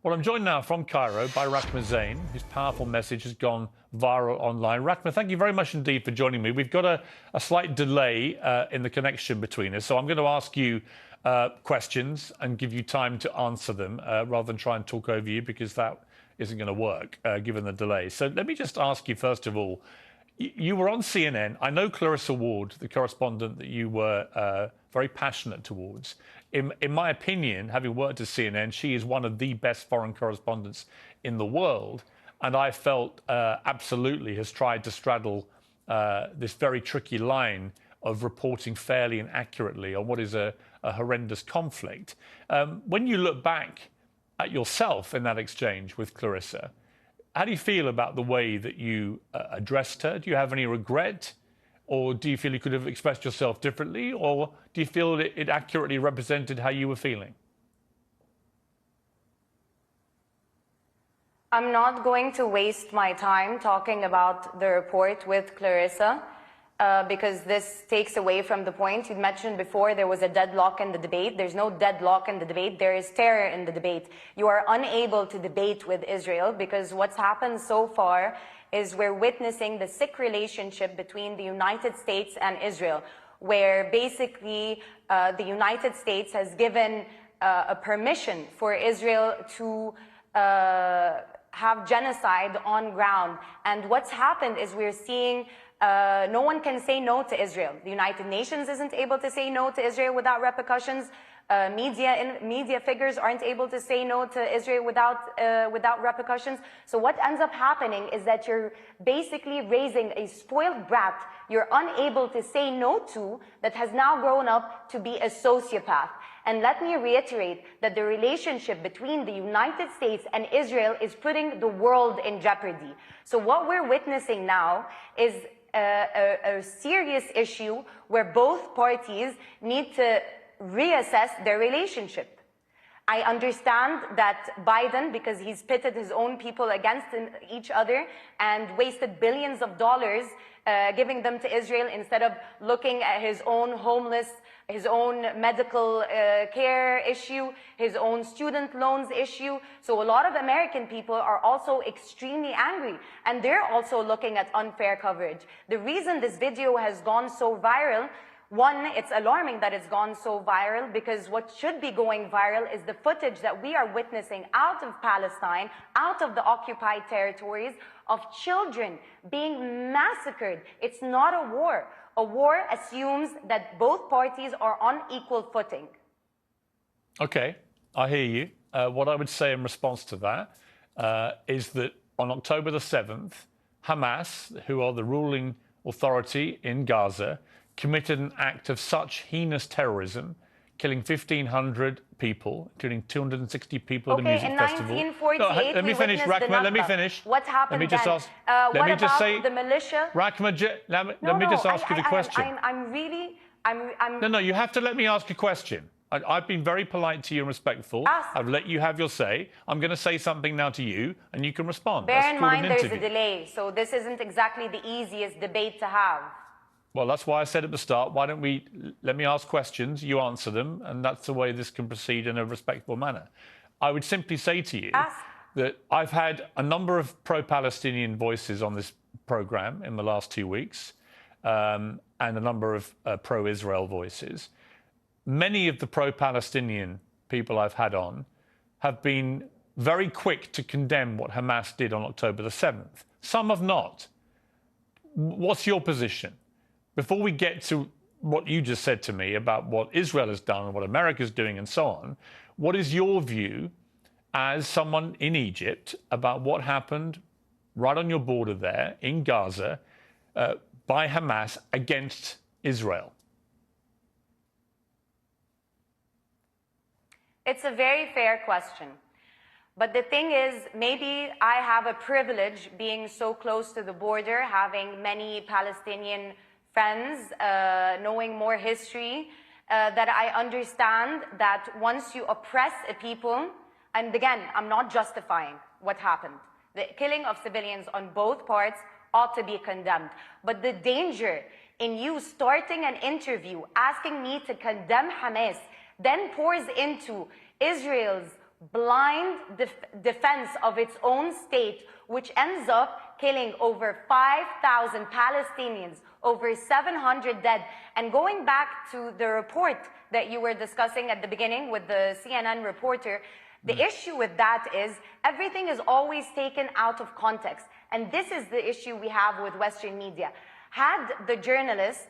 Well, I'm joined now from Cairo by Rachma, whose powerful message has gone viral online. Rachma, thank you very much indeed for joining me. We've got a slight delay in the connection between us, so I'm going to ask you questions and give you time to answer them rather than try and talk over you, because that isn't going to work given the delay. So let me just ask you, first of all, you were on CNN. I know Clarissa Ward, the correspondent that you were very passionate towards. In my opinion, having worked at CNN, she is one of the best foreign correspondents in the world. And I felt absolutely has tried to straddle this very tricky line of reporting fairly and accurately on what is a horrendous conflict. When you look back at yourself in that exchange with Clarissa, how do you feel about the way that you addressed her? Do you have any regret? Or do you feel you could have expressed yourself differently? Or do you feel that it accurately represented how you were feeling? I'm not going to waste my time talking about the report with Clarissa because this takes away from the point. You mentioned before there was a deadlock in the debate. There's no deadlock in the debate. There is terror in the debate. You are unable to debate with Israel because what's happened so far is we're witnessing the sick relationship between the United States and Israel, where basically the United States has given a permission for Israel to have genocide on ground. And what's happened is we're seeing no one can say no to Israel. The United Nations isn't able to say no to Israel without repercussions. Media figures aren't able to say no to Israel without repercussions. So what ends up happening is that you're basically raising a spoiled brat you're unable to say no to, that has now grown up to be a sociopath. And let me reiterate that the relationship between the United States and Israel is putting the world in jeopardy. So what we're witnessing now is a serious issue where both parties need to reassess their relationship. I understand that Biden, because he's pitted his own people against each other and wasted billions of dollars giving them to Israel instead of looking at his own homeless, his own medical care issue, his own student loans issue. So a lot of American people are also extremely angry, and they're also looking at unfair coverage. The reason this video has gone so viral, one, it's alarming that it's gone so viral, because what should be going viral is the footage that we are witnessing out of Palestine, out of the occupied territories, of children being massacred. It's not a war. A war assumes that both parties are on equal footing. Okay, I hear you. What I would say in response to that is that on October the 7th, Hamas, who are the ruling authority in Gaza, committed an act of such heinous terrorism, killing 1,500 people, including 260 people at the music festival. In 1948, no, let me finish, Rachma. Let me finish. What happened let me just then? ask, let me just say, the militia? Rachma, let me just ask you the question. I'm No, you have to let me ask a question. I've been very polite to you and respectful. I've let you have your say. I'm going to say something now to you, and you can respond. Bear in mind there's a delay, so this isn't exactly the easiest debate to have. Well, that's why I said at the start, why don't we let me ask questions, you answer them, and that's the way this can proceed in a respectful manner. I would simply say to you that I've had a number of pro-Palestinian voices on this program in the last 2 weeks, and a number of pro-Israel voices. Many of the pro-Palestinian people I've had on have been very quick to condemn what Hamas did on October the 7th. Some have not. What's your position? Before we get to what you just said to me about what Israel has done and what America's doing and so on, what is your view as someone in Egypt about what happened right on your border there in Gaza by Hamas against Israel? It's a very fair question. But the thing is, maybe I have a privilege being so close to the border, having many Palestinian friends, knowing more history, that I understand that once you oppress a people, and again, I'm not justifying what happened. The killing of civilians on both parts ought to be condemned. But the danger in you starting an interview asking me to condemn Hamas, then pours into Israel's blind defense of its own state, which ends up killing over 5,000 Palestinians, over 700 dead. And going back to the report that you were discussing at the beginning with the CNN reporter, the issue with that is everything is always taken out of context. And this is the issue we have with Western media. Had the journalist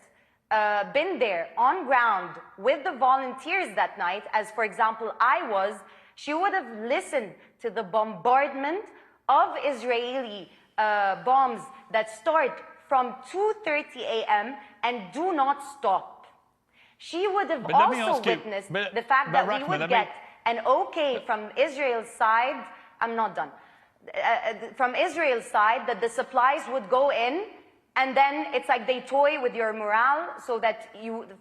been there on ground with the volunteers that night, as for example I was, she would have listened to the bombardment of Israeli bombs that start from 2:30 a.m. and do not stop. She would have also witnessed the fact that we would get an okay from Israel's side. I'm not done. From Israel's side, that the supplies would go in, and then it's like they toy with your morale so that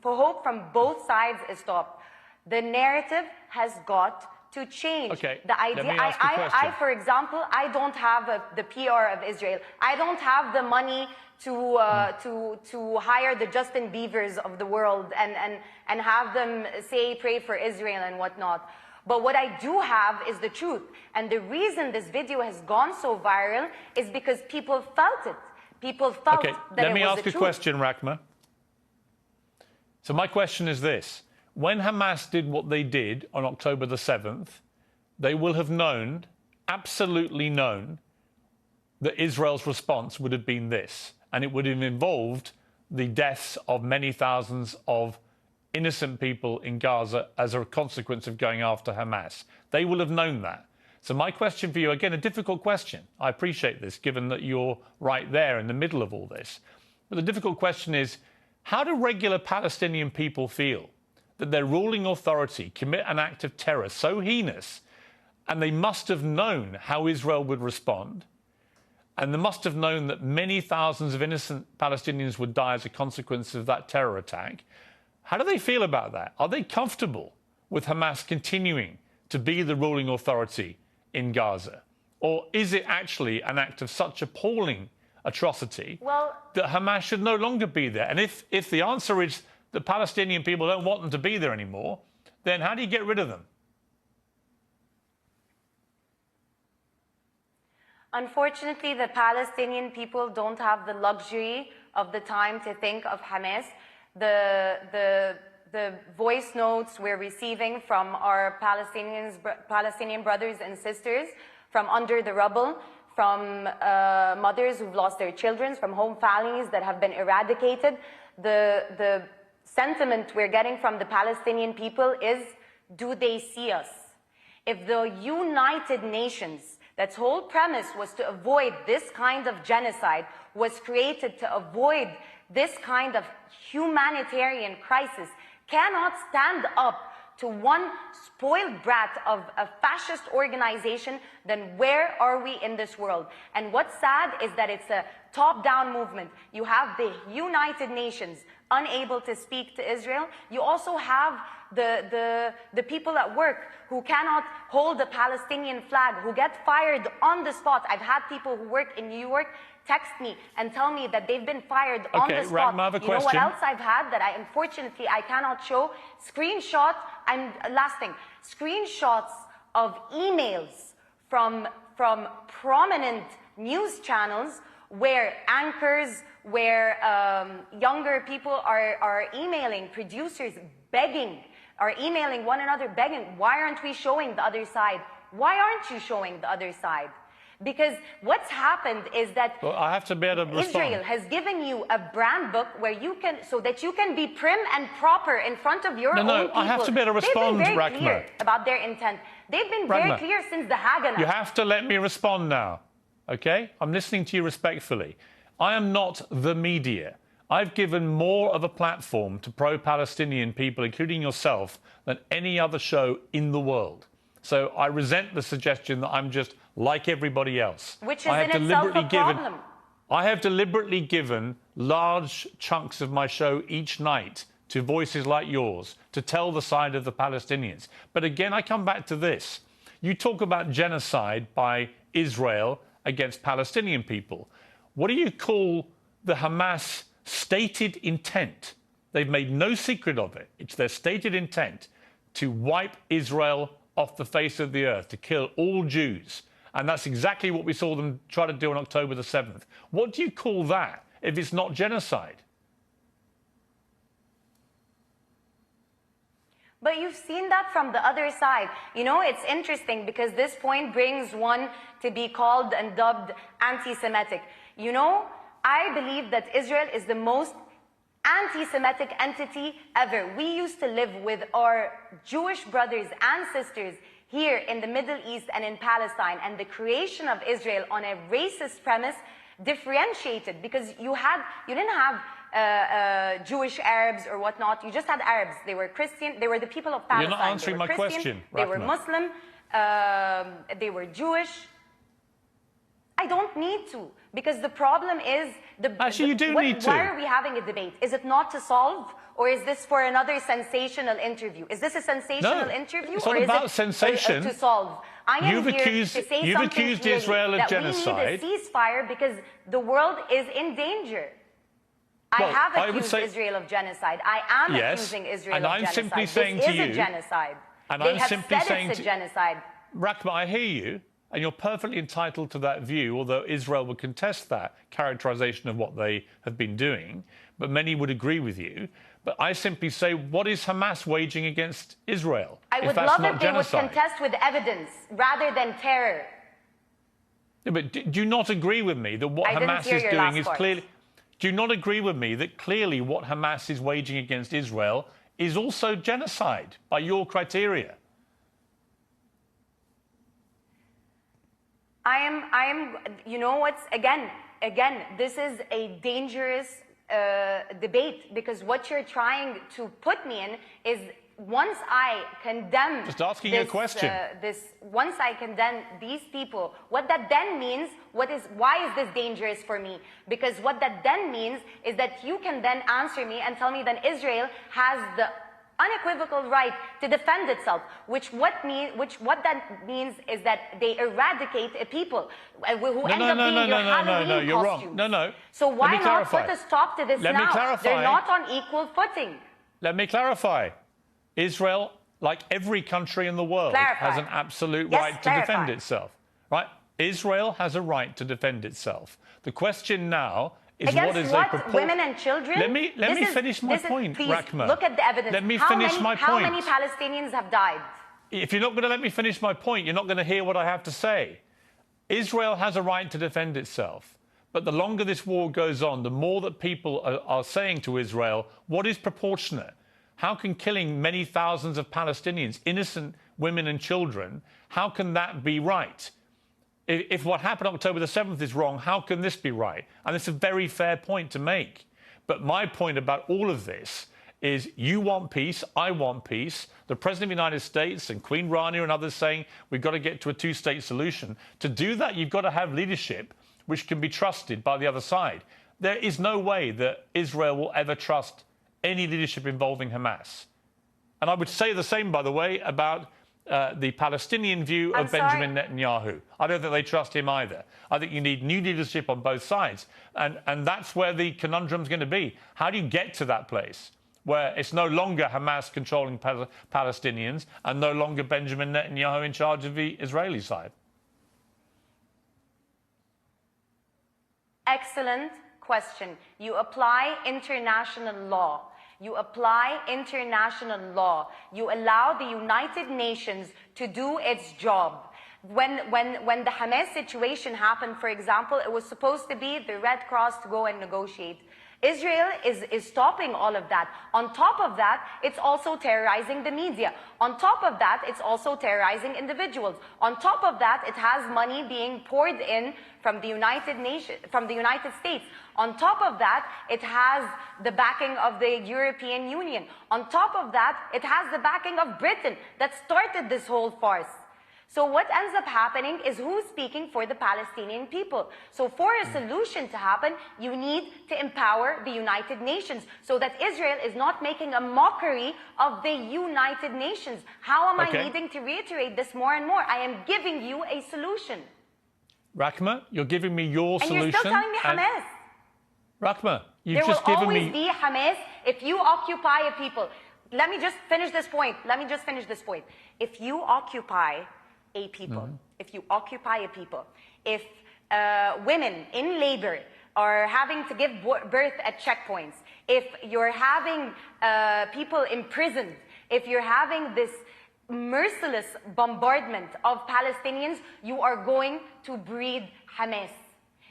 for hope from both sides is stopped. The narrative has got to change. Okay, the idea, I, for example, I don't have the PR of Israel. I don't have the money to hire the Justin Biebers of the world and have them say, pray for Israel and whatnot. But what I do have is the truth. And the reason this video has gone so viral is because people felt it. People felt that it was the truth. Let me ask a question, Rachma. So my question is this. When Hamas did what they did on October the 7th, they will have known, absolutely known, that Israel's response would have been this. And it would have involved the deaths of many thousands of innocent people in Gaza as a consequence of going after Hamas. They will have known that. So my question for you, again, a difficult question. I appreciate this, given that you're right there in the middle of all this. But the difficult question is, how do regular Palestinian people feel that their ruling authority commit an act of terror so heinous, and they must have known how Israel would respond, and they must have known that many thousands of innocent Palestinians would die as a consequence of that terror attack? How do they feel about that? Are they comfortable with Hamas continuing to be the ruling authority in Gaza? Or is it actually an act of such appalling atrocity that Hamas should no longer be there? And if the answer is the Palestinian people don't want them to be there anymore, then how do you get rid of them? Unfortunately, the Palestinian people don't have the luxury of the time to think of Hamas. The voice notes we're receiving from our Palestinian brothers and sisters from under the rubble, from mothers who've lost their children, from home families that have been eradicated, the sentiment we're getting from the Palestinian people is, do they see us? If the United Nations, that's whole premise was to avoid this kind of genocide, was created to avoid this kind of humanitarian crisis, cannot stand up to one spoiled brat of a fascist organization, then where are we in this world? And what's sad is that it's a top-down movement. You have the United Nations unable to speak to Israel. You also have the people at work who cannot hold the Palestinian flag, who get fired on the spot. I've had people who work in New York text me and tell me that they've been fired on the spot. Rachma, I have a you know what question. else I've had that unfortunately I cannot show? Screenshots, last thing, screenshots of emails from prominent news channels where anchors, where younger people are emailing producers, begging, are emailing one another, begging, why aren't we showing the other side? Why aren't you showing the other side? Because what's happened is that I have to be able to respond. Israel has given you a brand book where you can, so that you can be prim and proper in front of your own people. I have to be able to respond, They've been very Rachma. clear about their intent. They've been very clear since the Haganah. You have to let me respond now, okay? I'm listening to you respectfully. I am not the media. I've given more of a platform to pro-Palestinian people, including yourself, than any other show in the world. So I resent the suggestion that I'm just like everybody else. Which is in itself a problem. I have deliberately given large chunks of my show each night to voices like yours to tell the side of the Palestinians. But again, I come back to this. You talk about genocide by Israel against Palestinian people. What do you call the Hamas stated intent? They've made no secret of it. It's their stated intent to wipe Israel off the face of the earth, to kill all Jews. And that's exactly what we saw them try to do on October the 7th. What do you call that if it's not genocide? But you've seen that from the other side. You know, it's interesting because this point brings one to be called and dubbed anti-Semitic. You know, I believe that Israel is the most anti-Semitic entity ever. We used to live with our Jewish brothers and sisters here in the Middle East and in Palestine, and the creation of Israel on a racist premise differentiated, because you didn't have Jewish Arabs or whatnot. You just had Arabs. They were Christian. They were the people of Palestine. You're not answering my question, They were Rachma. Muslim. They were Jewish. I don't need to, because the problem is Actually, you do need to. Why are we having a debate? Is it not to solve, or is this for another sensational interview? Is this a sensational interview, it's or not is about it sensation. To solve? I am You've here accused- to say you've something accused clearly, Israel of that genocide. we need a ceasefire because the world is in danger. I Well, have I would accused say- Israel of genocide. I am Yes, accusing Israel and of I'm genocide. simply saying this to is you- a genocide. and They I'm have simply said saying it's a to- genocide. Rachma, I hear you, and you're perfectly entitled to that view, although Israel would contest that characterization of what they have been doing, but many would agree with you. But I simply say, what is Hamas waging against Israel? I would that's love not if they genocide? would contest with evidence rather than terror. Yeah, but do you not agree with me that what I didn't Hamas hear is your doing last is part. clearly... Do you not agree with me that clearly what Hamas is waging against Israel is also genocide by your criteria? You know what's, again, this is a dangerous debate, because what you're trying to put me in is, once I condemn... Just asking you a question. Once I condemn these people, what that then means, why is this dangerous for me? Because what that then means is that you can then answer me and tell me that Israel has the unequivocal right to defend itself, what that means is that they eradicate a people who end up being your Halloween you're costumes. wrong. No. So why Let me not clarify. put a stop to this Let me now? clarify. They're not on equal footing. Let me clarify. Israel, like every country in the world, has an absolute right to defend itself. Right? Israel has a right to defend itself. The question now is against what? Women and children? Let me finish my point, please, Rachma. look at the evidence. Let me finish my point. How many Palestinians have died? If you're not going to let me finish my point, you're not going to hear what I have to say. Israel has a right to defend itself. But the longer this war goes on, the more that people are saying to Israel, what is proportionate? How can killing many thousands of Palestinians, innocent women and children, how can that be right? If what happened on October the 7th is wrong, how can this be right? And it's a very fair point to make. But my point about all of this is, you want peace, I want peace. The President of the United States and Queen Rania and others saying we've got to get to a two-state solution. To do that, you've got to have leadership which can be trusted by the other side. There is no way that Israel will ever trust any leadership involving Hamas. And I would say the same, by the way, about the Palestinian view of Benjamin Netanyahu. I don't think they trust him either. I think you need new leadership on both sides. And that's where the conundrum's going to be. How do you get to that place where it's no longer Hamas controlling Palestinians and no longer Benjamin Netanyahu in charge of the Israeli side? Excellent question. You apply international law. You apply international law. You allow the United Nations to do its job. When the Hamas situation happened, for example, it was supposed to be the Red Cross to go and negotiate. Israel is stopping all of that. On top of that, it's also terrorizing the media. On top of that, it's also terrorizing individuals. On top of that, it has money being poured in from the United States. On top of that, it has the backing of the European Union. On top of that, it has the backing of Britain that started this whole farce. So what ends up happening is, who's speaking for the Palestinian people? So for a solution to happen, you need to empower the United Nations so that Israel is not making a mockery of the United Nations. How am I needing to reiterate this more and more? I am giving you a solution. Rachma, you're giving me your solution. And you're still telling me Hamas. Rachma, you've just given me... There will always be Hamas if you occupy a people. let me just finish this point. If you occupy a people, if women in labor are having to give birth at checkpoints, if you're having people imprisoned, if you're having this merciless bombardment of Palestinians, you are going to breed Hamas.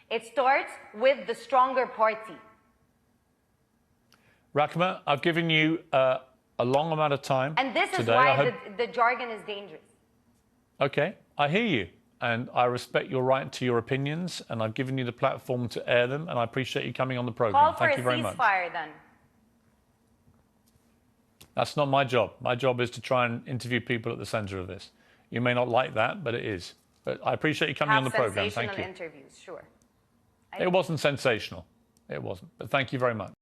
It starts with the stronger party. Rachma, I've given you a long amount of time. And this today. is why the jargon is dangerous. Okay, I hear you. And I respect your right to your opinions. And I've given you the platform to air them. And I appreciate you coming on the program. Call for Thank you very much. ceasefire then. That's not my job. My job is to try and interview people at the center of this. You may not like that, but it is. But I appreciate you coming on the program. Thank you. Interviews, sure. It wasn't sensational. It wasn't. But thank you very much.